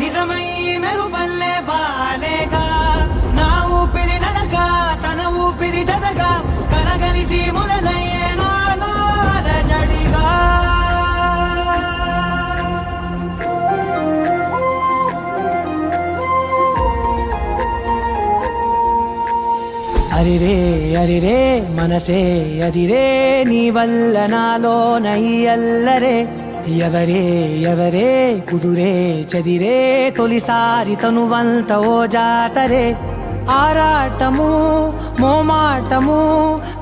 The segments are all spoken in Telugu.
నిజమై మెరుపల్లే బాలేగా నా ఊపిరి నడక తన ఊపిరి జతగా కలగలిసి మొదలయ్యే నాల జడిగా అరిరే అరిరే మనసే అరిరే నీ వల్ల నాలో నయ్యల్లరే ఎవరే ఎవరే కుదురే చదిరే తొలిసారి తనువంత ఓ జాతరే ఆరాటము మోమాటము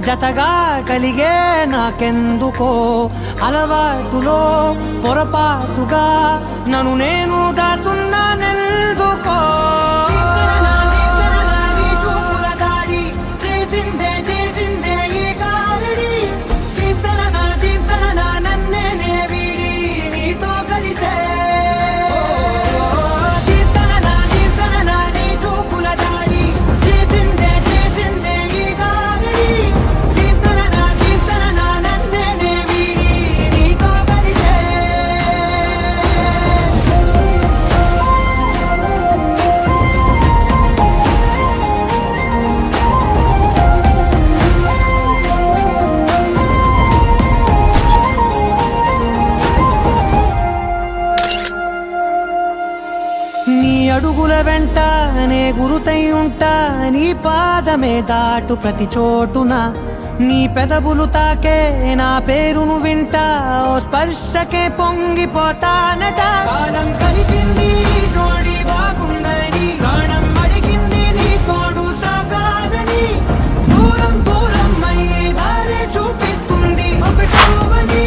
జతగా కలిగే నాకెందుకో అలవాటులో పొరపాటుగా నన్ను నేను దాచున్నానెందుకో నీ అడుగుల వెంట నే గురుతై ఉంటా నీ పాదమే దాటు ప్రతి చోటున నీ పెదవులు తాకే నా పేరును వింటా ఓ స్పర్శకే పొంగిపోతానట కాలం కలిపింది జోడి బాగుందని ప్రాణం అడిగింది నీ తోడు సాగాలని దూరం దూరం అయ్యే దారి చూపిస్తుంది ఒకటోవని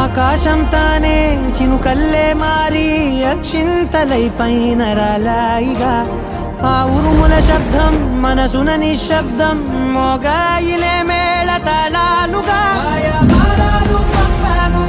ఆకాశం తానే చినుకల్లే మారి అక్షింతలై పైన రాలాయిగా ఆ ఉరుముల శబ్దం మనసున నిశ్శబ్దం మోగాయిలే మేళ తాళాలుగా పంపాను